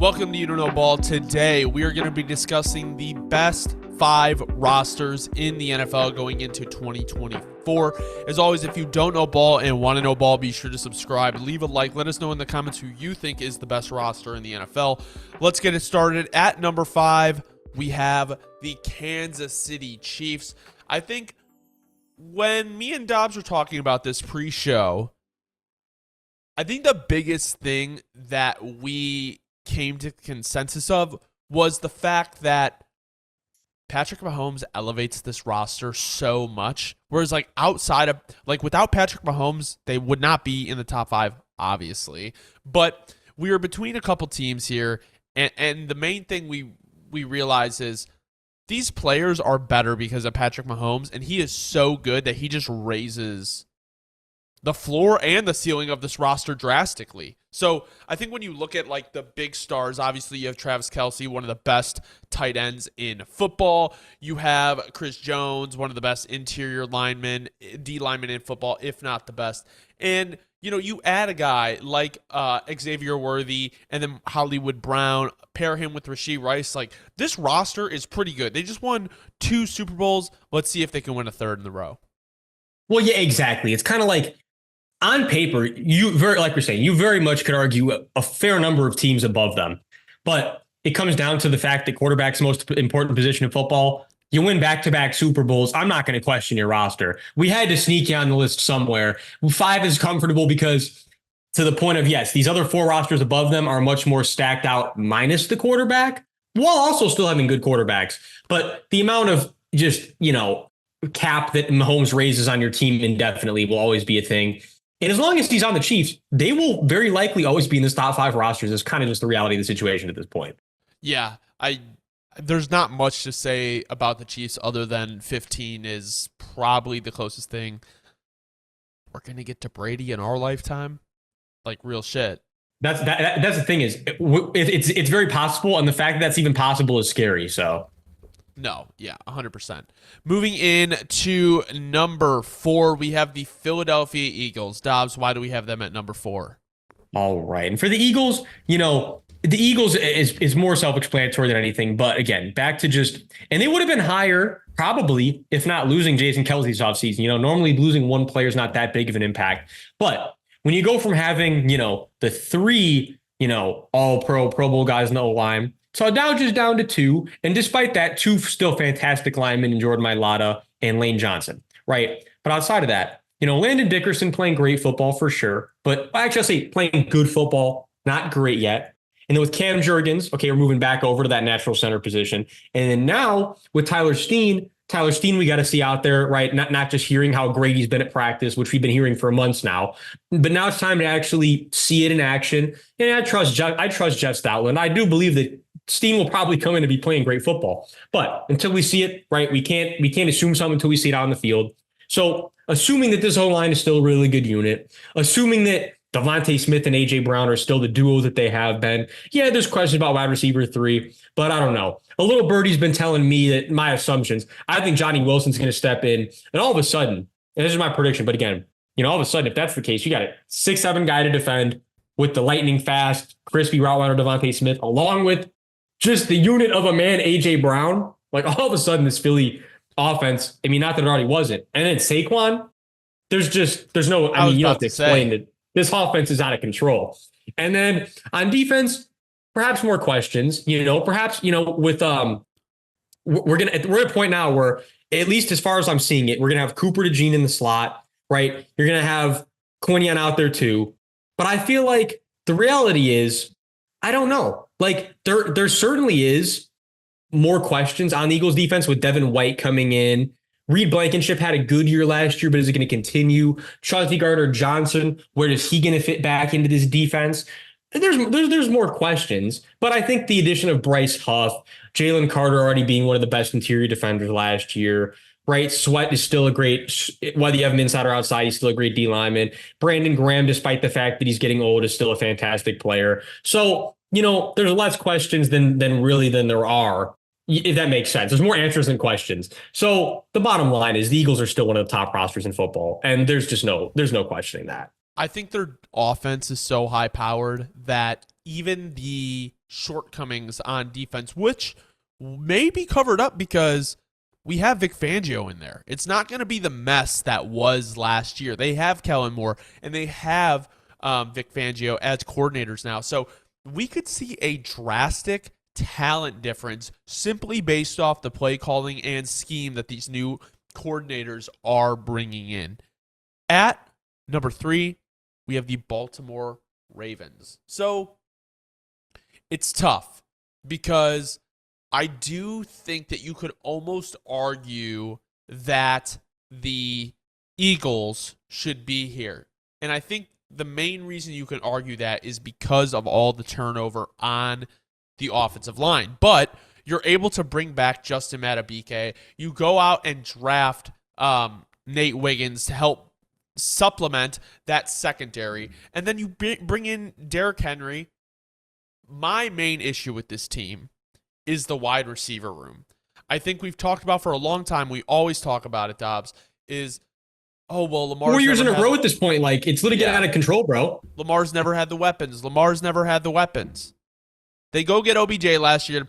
Welcome to You Don't Know Ball. Today, we are going to be discussing the best 5 rosters in the NFL going into 2024. As always, if you don't know ball and want to know ball, be sure to subscribe, leave a like, let us know in the comments who you think is the best roster in the NFL. Let's get it started. At number 5, we have the Kansas City Chiefs. I think when me and Dobbs were talking about this pre-show, I think the biggest thing that we came to consensus of was the fact that Patrick Mahomes elevates this roster so much. Whereas outside of without Patrick Mahomes, they would not be in the top 5, obviously. But we are between a couple teams here, and the main thing we realize is these players are better because of Patrick Mahomes, and he is so good that he just raises the floor and the ceiling of this roster drastically. So I think when you look at the big stars, obviously you have Travis Kelce, one of the best tight ends in football. You have Chris Jones, one of the best interior linemen, D linemen in football, if not the best. And you add a guy like Xavier Worthy and then Hollywood Brown, pair him with Rashee Rice. This roster is pretty good. They just won 2 Super Bowls. Let's see if they can win a third in a row. Well, yeah, exactly. It's kind of on paper, you very much could argue a fair number of teams above them. But it comes down to the fact that quarterback's the most important position in football. You win back-to-back Super Bowls. I'm not going to question your roster. We had to sneak you on the list somewhere. 5 is comfortable because to the point of, yes, these other 4 rosters above them are much more stacked out minus the quarterback, while also still having good quarterbacks. But the amount of just, cap that Mahomes raises on your team indefinitely will always be a thing. And as long as he's on the Chiefs, they will very likely always be in this top 5 rosters. It's kind of just the reality of the situation at this point. Yeah, there's not much to say about the Chiefs other than 15 is probably the closest thing we're going to get to Brady in our lifetime. Real shit. That's the thing is it's very possible. And the fact that that's even possible is scary. So. No, yeah, 100%. Moving in to number 4, we have the Philadelphia Eagles. Dobbs, why do we have them at number 4? All right. And for the Eagles, the Eagles is more self-explanatory than anything. But again, back to and they would have been higher probably if not losing Jason Kelce's offseason. Normally losing one player is not that big of an impact. But when you go from having, the 3, all-pro, Pro Bowl guys in the O-line, so now just down to 2. And despite that, 2 still fantastic linemen in Jordan Mailata and Lane Johnson, right? But outside of that, Landon Dickerson playing great football for sure. But actually, I'll say playing good football, not great yet. And then with Cam Jurgens, okay, we're moving back over to that natural center position. And then now with Tyler Steen, we got to see out there, right? Not just hearing how great he's been at practice, which we've been hearing for months now. But now it's time to actually see it in action. And I trust Jeff Stoutland. I do believe that Steen will probably come in and be playing great football. But until we see it, right, we can't assume something until we see it out on the field. So assuming that this O-line is still a really good unit, assuming that Devontae Smith and A.J. Brown are still the duo that they have been. Yeah, there's questions about wide receiver 3, but I don't know. A little birdie's been telling me that my assumptions, I think Johnny Wilson's going to step in, and all of a sudden, and this is my prediction, but again, all of a sudden, if that's the case, you got a 6'7" guy to defend with the lightning fast, crispy route runner Devontae Smith, along with just the unit of a man, A.J. Brown. All of a sudden, this Philly offense, not that it already wasn't. And then Saquon, there's no, you don't have to explain that this offense is out of control. And then on defense, perhaps more questions, perhaps, with, we're at a point now where, at least as far as I'm seeing it, we're going to have Cooper DeJean in the slot, right? You're going to have Quinion out there too. But I feel like the reality is, I don't know. There certainly is more questions on the Eagles defense with Devin White coming in. Reed Blankenship had a good year last year, but is it going to continue? Chauncey Gardner-Johnson, where is he going to fit back into this defense? There's more questions, but I think the addition of Bryce Huff, Jalen Carter already being one of the best interior defenders last year, right? Sweat is still a great, whether you have him inside or outside, he's still a great D lineman. Brandon Graham, despite the fact that he's getting old, is still a fantastic player. So, there's less questions than there are, if that makes sense. There's more answers than questions. So the bottom line is the Eagles are still one of the top rosters in football, and there's no questioning that. I think their offense is so high powered that even the shortcomings on defense, which may be covered up because we have Vic Fangio in there. It's not going to be the mess that was last year. They have Kellen Moore and they have Vic Fangio as coordinators now. So we could see a drastic talent difference simply based off the play calling and scheme that these new coordinators are bringing in. At number 3, we have the Baltimore Ravens. So it's tough because I do think that you could almost argue that the Eagles should be here. And I think the main reason you can argue that is because of all the turnover on the offensive line. But you're able to bring back Justin Madubuike. You go out and draft Nate Wiggins to help supplement that secondary. And then you bring in Derrick Henry. My main issue with this team is the wide receiver room. I think we've talked about for a long time. We always talk about it, Dobbs, is, oh, well, Lamar's 4 years in a row at this point. Like, it's literally getting out of control, bro. Lamar's never had the weapons. They go get OBJ last year to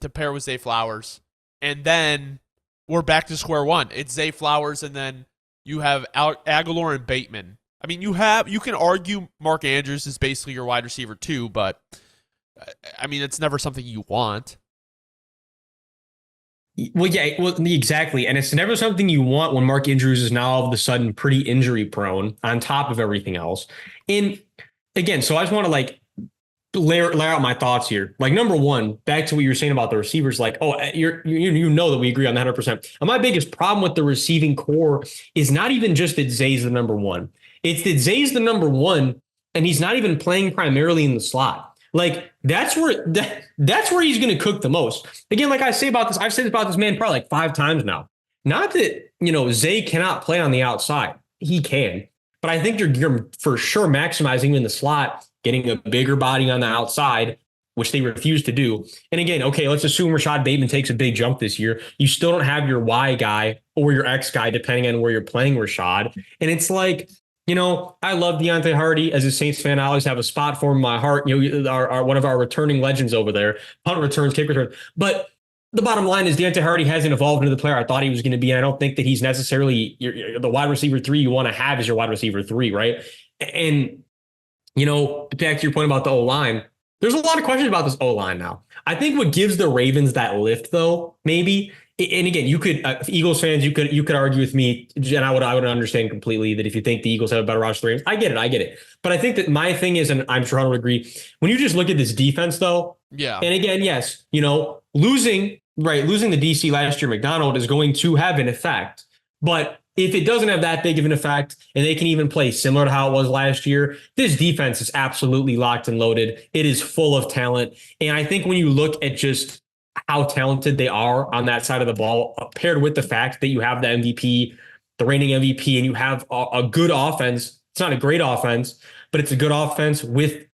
pair with Zay Flowers. And then we're back to square one. It's Zay Flowers, and then you have Aguilar and Bateman. I mean, you can argue Mark Andrews is basically your wide receiver too, but I mean, it's never something you want. Well, yeah, exactly. And it's never something you want when Mark Andrews is now all of a sudden pretty injury prone on top of everything else. And again, so I just want to like lay out my thoughts here. Like, number one, back to what you were saying about the receivers, like, oh, you know that we agree on that 100%. And my biggest problem with the receiving core is not even just that Zay's the number one. It's that Zay's the number one, and he's not even playing primarily in the slot. Like, that's where he's going to cook the most. Again, like I say about this, I've said about this man probably like 5 times now. Not that, Zay cannot play on the outside. He can. But I think you're for sure maximizing in the slot, getting a bigger body on the outside, which they refuse to do. And again, okay, let's assume Rashad Bateman takes a big jump this year. You still don't have your Y guy or your X guy, depending on where you're playing Rashad. And it's like, I love Deontay Hardy. As a Saints fan, I always have a spot for him in my heart. Our one of our returning legends over there, punt returns, kick returns. But the bottom line is Deontay Hardy hasn't evolved into the player I thought he was going to be. And I don't think that he's necessarily the wide receiver 3 you want to have as your wide receiver 3, right? And, back to your point about the O-line, there's a lot of questions about this O-line now. I think what gives the Ravens that lift, though, maybe, and again, you could, Eagles fans, you could argue with me, and I would understand completely that if you think the Eagles have a better roster than the Ravens, I get it. But I think that my thing is, and I'm sure Hunter would agree, when you just look at this defense, though, yeah. And again, yes, losing the DC last year, McDonald, is going to have an effect. But if it doesn't have that big of an effect, and they can even play similar to how it was last year, this defense is absolutely locked and loaded. It is full of talent. And I think when you look at just how talented they are on that side of the ball, paired with the fact that you have the MVP, the reigning MVP, and you have a good offense. It's not a great offense, but it's a good offense with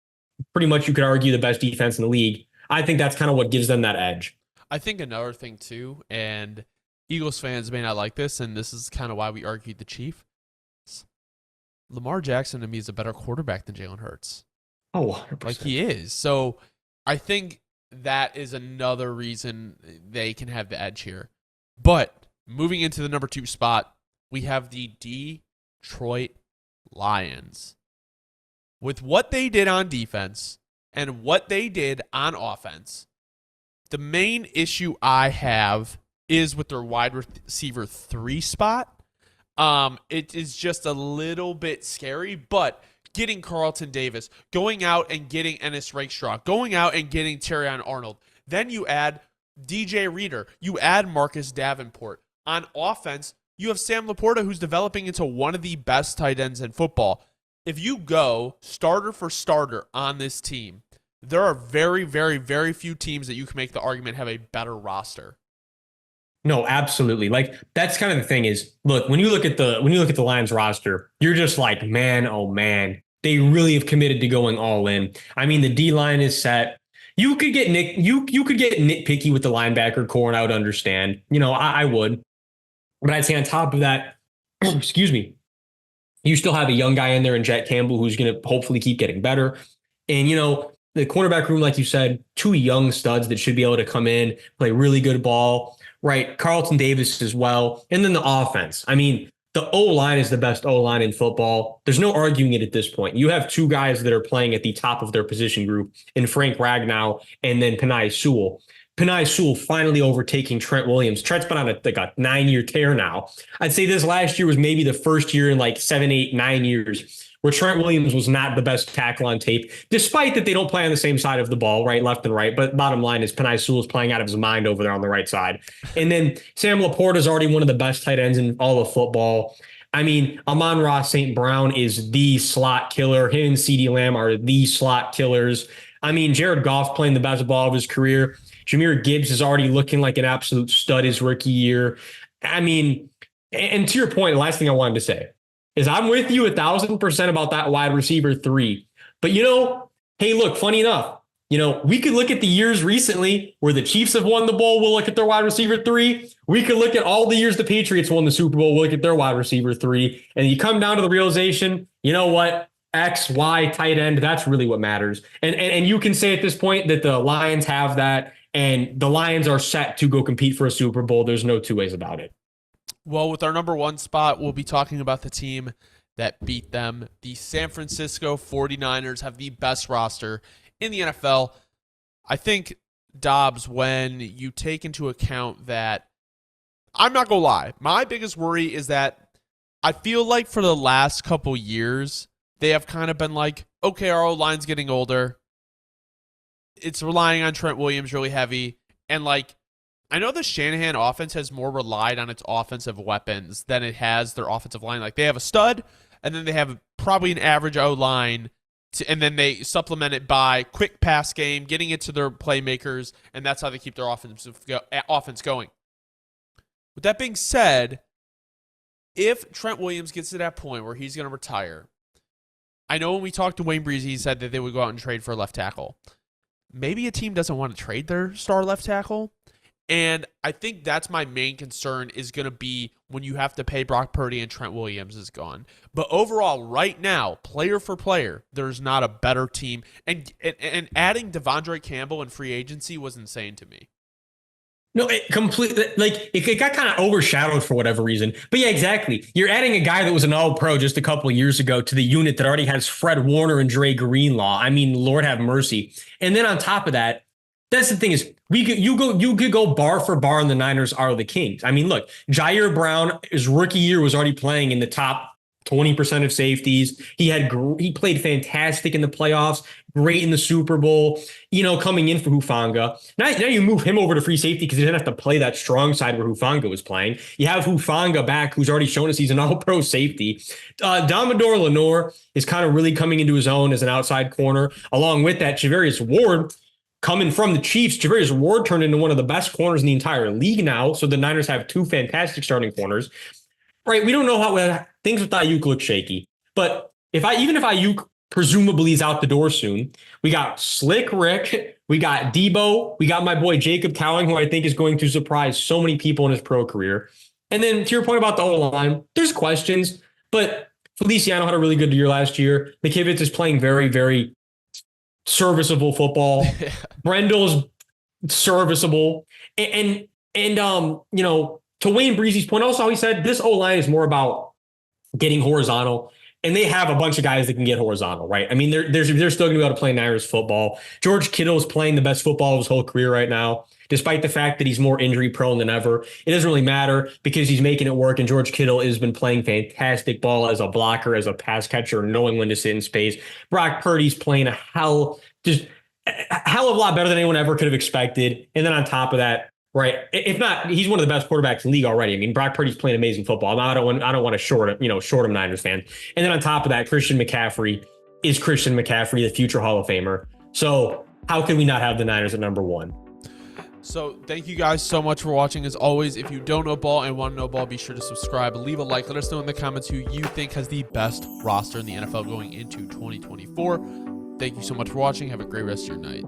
pretty much, you could argue, the best defense in the league. I think that's kind of what gives them that edge. I think another thing too, and Eagles fans may not like this, and this is kind of why we argued the Chief. Lamar Jackson to me is a better quarterback than Jalen Hurts. Oh, 100%. Like, he is. So I think that is another reason they can have the edge here. But moving into the number 2 spot, we have the Detroit Lions. With what they did on defense and what they did on offense, the main issue I have is with their wide receiver 3 spot. It is just a little bit scary, but getting Carlton Davis, going out and getting Ennis Rakestraw, going out and getting Terrion Arnold. Then you add DJ Reader. You add Marcus Davenport. On offense, you have Sam Laporta, who's developing into one of the best tight ends in football. If you go starter for starter on this team, there are very, very, very few teams that you can make the argument have a better roster. No, absolutely. Like, that's kind of the thing is, look, when you look at the Lions roster, you're just like, man, oh man, they really have committed to going all in. I mean, the D line is set. You could get nitpicky with the linebacker core, and I would understand. I would. But I'd say on top of that, excuse me, you still have a young guy in there in Jack Campbell who's going to hopefully keep getting better. And, The cornerback room, like you said, two young studs that should be able to come in, play really good ball, right? Carlton Davis as well. And then the offense. I mean, the O-line is the best O-line in football. There's no arguing it at this point. You have two guys that are playing at the top of their position group in Frank Ragnow and then Penei Sewell. Penei Sewell finally overtaking Trent Williams. Trent's been on a 9-year tear now. I'd say this last year was maybe the first year in like 7, 8, 9 years where Trent Williams was not the best tackle on tape, despite that they don't play on the same side of the ball, right, left and right. But bottom line is Penei Sewell is playing out of his mind over there on the right side. And then Sam Laporta is already one of the best tight ends in all of football. I mean, Amon-Ra St. Brown is the slot killer. Him and CeeDee Lamb are the slot killers. I mean, Jared Goff playing the best ball of his career. Jahmyr Gibbs is already looking like an absolute stud his rookie year. I mean, and to your point, the last thing I wanted to say is I'm with you 1,000% about that wide receiver 3. But, hey, look, funny enough, we could look at the years recently where the Chiefs have won the bowl. We'll look at their wide receiver 3. We could look at all the years the Patriots won the Super Bowl. We'll look at their wide receiver 3. And you come down to the realization, you know what? X, Y, tight end, that's really what matters. And you can say at this point that the Lions have that, and the Lions are set to go compete for a Super Bowl. There's no two ways about it. Well, with our number 1 spot, we'll be talking about the team that beat them. The San Francisco 49ers have the best roster in the NFL. I think, Dobbs, when you take into account that, I'm not going to lie, my biggest worry is that I feel like for the last couple years, they have kind of been like, okay, our O-line's getting older. It's relying on Trent Williams really heavy. And I know the Shanahan offense has more relied on its offensive weapons than it has their offensive line. Like, they have a stud, and then they have probably an average O-line, and then they supplement it by quick pass game, getting it to their playmakers, and that's how they keep their offense going. With that being said, if Trent Williams gets to that point where he's going to retire, I know when we talked to Wayne Breezy, he said that they would go out and trade for a left tackle. Maybe a team doesn't want to trade their star left tackle. And I think that's my main concern is going to be when you have to pay Brock Purdy and Trent Williams is gone. But overall, right now, player for player, there's not a better team. And adding Devondre Campbell in free agency was insane to me. No, it completely, it got kind of overshadowed for whatever reason. But yeah, exactly. You're adding a guy that was an all-pro just a couple of years ago to the unit that already has Fred Warner and Dre Greenlaw. I mean, Lord have mercy. And then on top of that, that's the thing is, you could go bar for bar, and the Niners are the Kings. I mean, look, Jair Brown, his rookie year, was already playing in the top 20% of safeties. He played fantastic in the playoffs, great in the Super Bowl, coming in for Hufanga. Now you move him over to free safety because he didn't have to play that strong side where Hufanga was playing. You have Hufanga back, who's already shown us he's an all-pro safety. Damador Lenore is kind of really coming into his own as an outside corner. Along with that, Javarius Ward, coming from the Chiefs, Javarius Ward turned into one of the best corners in the entire league now. So the Niners have two fantastic starting corners. Right, we don't know how things with Ayuk look shaky. But even if Ayuk presumably is out the door soon, we got Slick Rick, we got Debo, we got my boy Jacob Cowling, who I think is going to surprise so many people in his pro career. And then to your point about the O-line, there's questions, but Feliciano had a really good year last year. McKivitz is playing very, very serviceable football. Brendel's serviceable. And to Wayne Breezy's point, also he said this O-line is more about getting horizontal, and they have a bunch of guys that can get horizontal, right? I mean, they're still going to be able to play Niners football. George Kittle is playing the best football of his whole career right now, despite the fact that he's more injury prone than ever. It doesn't really matter because he's making it work, and George Kittle has been playing fantastic ball as a blocker, as a pass catcher, knowing when to sit in space. Brock Purdy's playing a hell of a lot better than anyone ever could have expected. And then on top of that, right, if not, he's one of the best quarterbacks in the league already. I mean, Brock Purdy's playing amazing football. I don't want to short him, Niners fan. And then on top of that, Christian McCaffrey, the future Hall of Famer. So how can we not have the Niners at number 1? So thank you guys so much for watching. As always, if you don't know ball and want to know ball, be sure to subscribe, leave a like, let us know in the comments who you think has the best roster in the NFL going into 2024. Thank you so much for watching. Have a great rest of your night.